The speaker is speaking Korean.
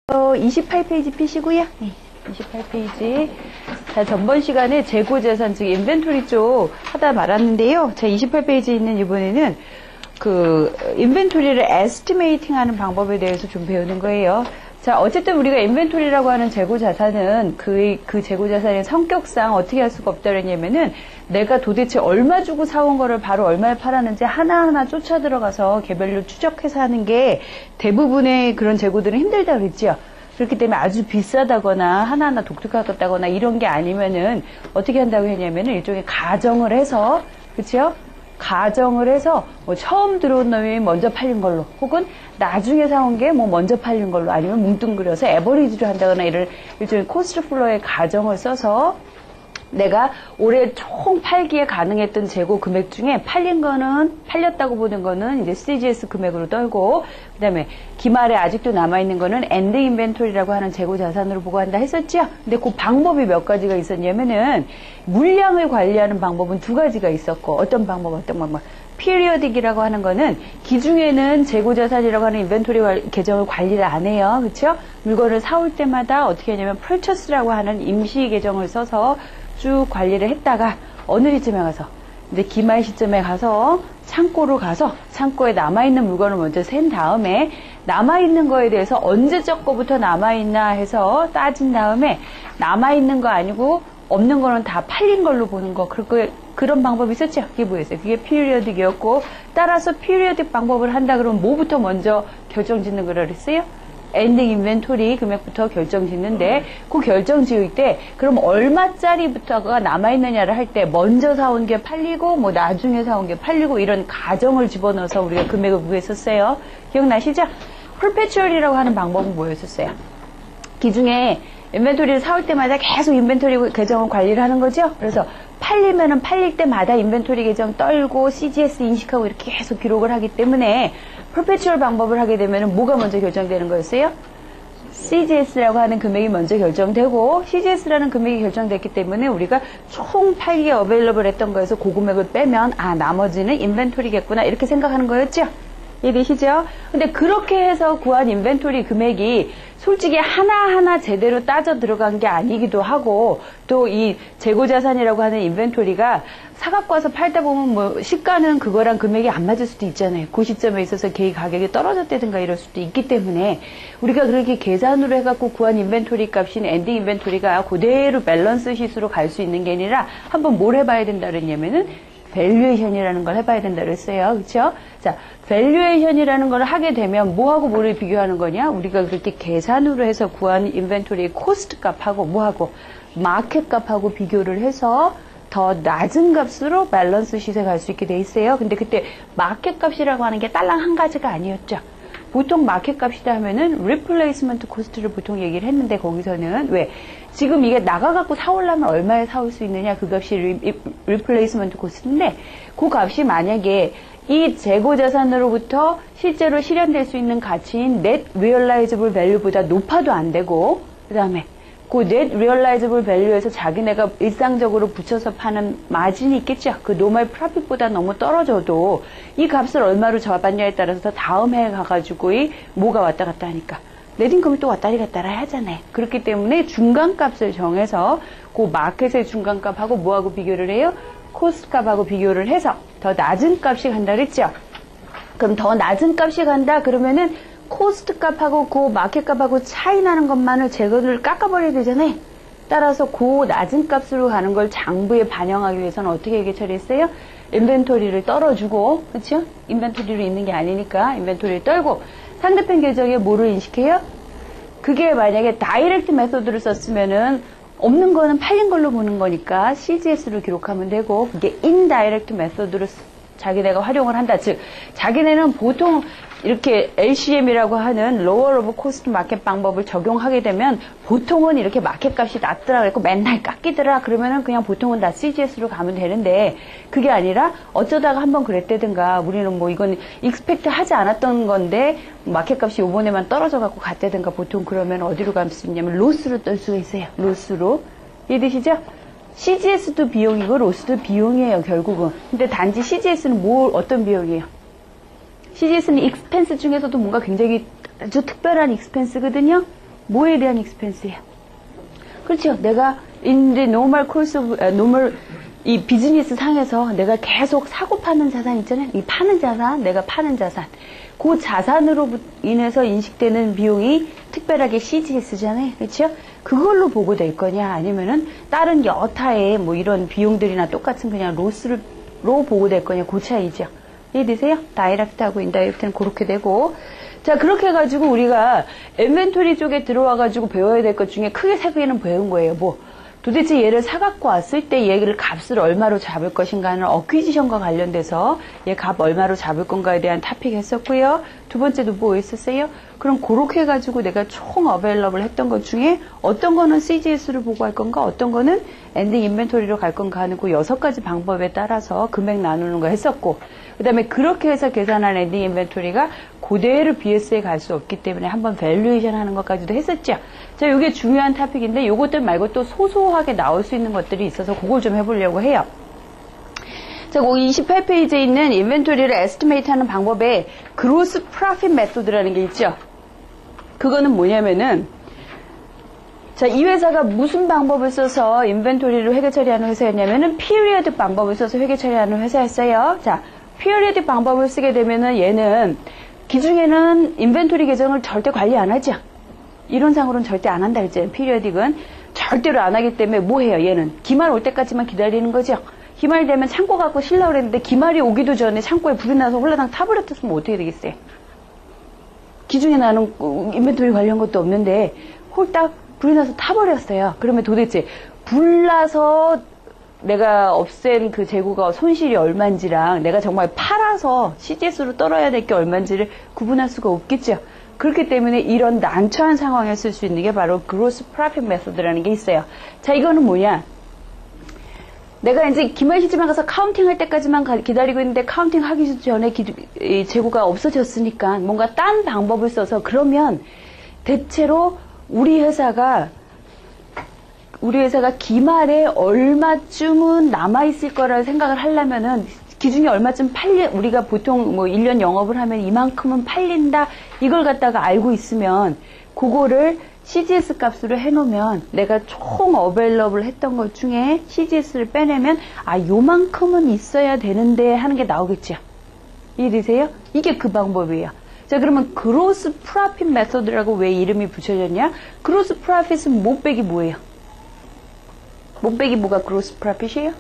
28페이지 피시고요. 네, 28페이지. 자, 전번 시간에 재고자산, 즉 인벤토리 쪽 하다 말았는데요. 자, 28페이지에 있는 이번에는 인벤토리를 에스티메이팅 하는 방법에 대해서 좀 배우는 거예요. 자, 어쨌든 우리가 인벤토리라고 하는 재고자산은 그 재고자산의 성격상 어떻게 할 수가 없다 그랬냐면은 내가 도대체 얼마 주고 사온 거를 바로 얼마에 팔았는지 하나하나 쫓아 들어가서 개별로 추적해서 하는 게 대부분의 그런 재고들은 힘들다 그랬죠. 그렇기 때문에 아주 비싸다거나 하나하나 독특하다거나 이런 게 아니면은 어떻게 한다고 했냐면은 일종의 가정을 해서, 그렇죠? 가정을 해서 뭐 처음 들어온 놈이 먼저 팔린 걸로, 혹은 나중에 사온 게 뭐 먼저 팔린 걸로, 아니면 뭉뚱그려서 에버리지로 한다거나 이런 일종의 코스트 플로우의 가정을 써서 내가 올해 총 팔기에 가능했던 재고 금액 중에 팔렸다고 보는 거는 이제 CGS 금액으로 떨고, 그 다음에 기말에 아직도 남아있는 거는 엔드 인벤토리라고 하는 재고 자산으로 보고한다 했었죠? 근데 그 방법이 몇 가지가 있었냐면은, 물량을 관리하는 방법은 두 가지가 있었고, 어떤 방법. 피리어딕이라고 하는 거는 기중에는 재고자산이라고 하는 인벤토리 계정을 관리를 안 해요. 그렇죠? 물건을 사올 때마다 어떻게 하냐면 purchase라고 하는 임시 계정을 써서 쭉 관리를 했다가 어느 시점에 가서 이제 기말 시점에 가서 창고로 가서 창고에 남아있는 물건을 먼저 센 다음에 남아있는 거에 대해서 언제적 거부터 남아있나 해서 따진 다음에 남아있는 거 아니고 없는 거는 다 팔린 걸로 보는 거, 그런 방법이 있었죠. 그게 뭐였어요? 그게 피리어딕이었고, 따라서 피리어딕 방법을 한다 그러면 뭐부터 먼저 결정 짓는 거라 그랬어요? 엔딩 인벤토리 금액부터 결정 짓는데, 그 결정 지을 때 그럼 얼마짜리부터가 남아있느냐를 할 때 먼저 사온 게 팔리고 뭐 나중에 사온 게 팔리고 이런 가정을 집어넣어서 우리가 금액을 구했었어요. 기억나시죠? 퍼페추얼이라고 하는 방법은 뭐였었어요? 기중에 인벤토리를 사올 때마다 계속 인벤토리 계정을 관리를 하는 거죠. 그래서 팔리면은 팔릴 때마다 인벤토리 계정 떨고 CGS 인식하고 이렇게 계속 기록을 하기 때문에 퍼페추얼 방법을 하게 되면은 뭐가 먼저 결정되는 거였어요? CGS라고 하는 금액이 먼저 결정되고, CGS라는 금액이 결정됐기 때문에 우리가 총 팔기에 어베일러블 했던 거에서 그 금액을 빼면 나머지는 인벤토리겠구나 이렇게 생각하는 거였죠. 이해되시죠? 근데 그렇게 해서 구한 인벤토리 금액이 솔직히 하나하나 제대로 따져 들어간 게 아니기도 하고, 또 이 재고자산이라고 하는 인벤토리가 사갖고 와서 팔다 보면 뭐 시가는 그거랑 금액이 안 맞을 수도 있잖아요. 그 시점에 있어서 개의 가격이 떨어졌다든가 이럴 수도 있기 때문에 우리가 그렇게 계산으로 해갖고 구한 인벤토리 값인 엔딩 인벤토리가 그대로 밸런스 시트로 갈 수 있는 게 아니라 한번 뭘 해봐야 된다 그랬냐면은 밸류에이션이라는 걸 해봐야 된다 그랬어요. 그렇죠? 자, 밸류에이션이라는 걸 하게 되면 뭐하고 뭐를 비교하는 거냐? 우리가 그렇게 계산으로 해서 구한 인벤토리의 코스트 값하고 뭐하고 마켓 값하고 비교를 해서 더 낮은 값으로 밸런스 시트에 갈 수 있게 돼 있어요. 근데 그때 마켓 값이라고 하는 게 딸랑 한 가지가 아니었죠. 보통 마켓 값이다 하면은 리플레이스먼트 코스트를 보통 얘기를 했는데, 거기서는 왜 지금 이게 나가갖고 사오려면 얼마에 사올 수 있느냐, 그 값이 리플레이스먼트 코스트인데, 그 값이 만약에 이 재고자산으로부터 실제로 실현될 수 있는 가치인 net realizable value보다 높아도 안 되고, 그 다음에 그 net realizable value에서 자기네가 일상적으로 붙여서 파는 마진이 있겠죠. 그 normal profit보다 너무 떨어져도 이 값을 얼마로 잡았냐에 따라서 더 다음 해에 가가지고 뭐가 왔다 갔다 하니까 net income이 또 왔다리 갔다리 하잖아요. 그렇기 때문에 중간값을 정해서 그 마켓의 중간값하고 뭐하고 비교를 해요? 코스트 값하고 비교를 해서 더 낮은 값이 간다 그랬죠. 그럼 더 낮은 값이 간다 그러면은 코스트 값하고 그 마켓 값하고 차이 나는 것만을 제거를 깎아버려야 되잖아요. 따라서 그 낮은 값으로 가는 걸 장부에 반영하기 위해서는 어떻게 얘기 처리했어요? 인벤토리를 떨어주고, 그렇죠? 인벤토리로 있는 게 아니니까 인벤토리를 떨고, 상대편 계정에 뭐를 인식해요? 그게 만약에 다이렉트 메소드를 썼으면은 없는 거는 팔린 걸로 보는 거니까 CGS로 기록하면 되고, 그게 인다이렉트 메소드로 자기네가 활용을 한다. 즉, 자기네는 보통 이렇게 LCM이라고 하는 Lower of Cost Market 방법을 적용하게 되면 보통은 이렇게 마켓 값이 낮더라 그랬고 맨날 깎이더라 그러면은 그냥 보통은 다 CGS로 가면 되는데, 그게 아니라 어쩌다가 한번 그랬다든가, 우리는 뭐 이건 익스펙트 하지 않았던 건데 마켓 값이 요번에만 떨어져 갖고 갔다든가, 보통 그러면 어디로 갈 수 있냐면 로스로 떨 수가 있어요. 로스로. 이해되시죠? CGS도 비용이고 로스도 비용이에요, 결국은. 근데 단지 CGS는 어떤 비용이에요? CGS는 익스펜스 중에서도 뭔가 굉장히 아주 특별한 익스펜스거든요. 뭐에 대한 expense예요? 그렇죠. 내가 in the normal course of, normal 이 비즈니스 상에서 내가 계속 사고 파는 자산 있잖아요. 이 파는 자산, 내가 파는 자산. 그 자산으로 인해서 인식되는 비용이 특별하게 CGS잖아요. 그렇죠? 그걸로 보고 될 거냐, 아니면은 다른 여타의 뭐 이런 비용들이나 똑같은 그냥 로스로 보고 될 거냐, 그 차이죠. 이해되세요? 다이렉트하고 인다이렉트는 그렇게 되고. 자, 그렇게 해가지고 우리가 인벤토리 쪽에 들어와가지고 배워야 될 것 중에 크게 세 개는 배운 거예요. 뭐, 도대체 얘를 사갖고 왔을 때 얘를 값을 얼마로 잡을 것인가 하는 어퀴지션과 관련돼서 얘 값 얼마로 잡을 건가에 대한 토픽 했었고요. 두 번째도 뭐 있었어요? 그럼 그렇게 해가지고 내가 총 어베일러블 했던 것 중에 어떤 거는 CGS를 보고 할 건가, 어떤 거는 엔딩 인벤토리로 갈 건가 하는 그 6가지 방법에 따라서 금액 나누는 거 했었고, 그 다음에 그렇게 해서 계산한 엔딩 인벤토리가 그대로 BS에 갈 수 없기 때문에 한번 밸류에이션 하는 것까지도 했었죠. 자, 이게 중요한 토픽인데 요것들 말고 또 소소하게 나올 수 있는 것들이 있어서 그걸 좀 해보려고 해요. 자, 28페이지에 있는 인벤토리를 에스티메이트 하는 방법에 그로스 프로핏 메소드라는 게 있죠. 그거는 뭐냐면은, 자, 이 회사가 무슨 방법을 써서 인벤토리를 회계 처리하는 회사였냐면은 피리어드 방법을 써서 회계 처리하는 회사였어요. 자, 피리어드 방법을 쓰게 되면은 얘는 기중에는 인벤토리 계정을 절대 관리 안 하죠. 이론상으로는 절대 안 한다 그랬잖아요. 피리어딕은 절대로 안 하기 때문에 뭐 해요? 얘는 기말 올 때까지만 기다리는 거죠. 기말이 되면 창고 갖고 실려고 그랬는데 기말이 오기도 전에 창고에 불이 나서 홀라당 타버렸으면 어떻게 되겠어요? 기중에 나는 인벤토리 관련 것도 없는데 홀딱 불이 나서 타버렸어요. 그러면 도대체 불나서 내가 없앤 그 재고가 손실이 얼마인지랑 내가 정말 팔아서 CGS로 떨어야 될 게 얼마인지를 구분할 수가 없겠죠. 그렇기 때문에 이런 난처한 상황에 쓸 수 있는 게 바로 그로스 프로핏 메소드라는 게 있어요. 자, 이거는 뭐냐? 내가 이제 기말 시점에 가서 카운팅 할 때까지만 기다리고 있는데 카운팅 하기 전에 재고가 없어졌으니까 뭔가 딴 방법을 써서, 그러면 대체로 우리 회사가 기말에 얼마쯤은 남아있을 거라고 생각을 하려면은 기준이 얼마쯤 우리가 보통 뭐 1년 영업을 하면 이만큼은 팔린다, 이걸 갖다가 알고 있으면 그거를 CGS 값으로 해놓으면 내가 총 어베일러블 했던 것 중에 CGS를 빼내면 요만큼은 있어야 되는데 하는 게 나오겠죠. 이해되세요? 이게 그 방법이에요. 자, 그러면 그로스 프로핏 메소드라고 왜 이름이 붙여졌냐? 그로스 프로핏은 못 빼기 뭐예요? 못 빼기 뭐가 그로스 프로핏이에요?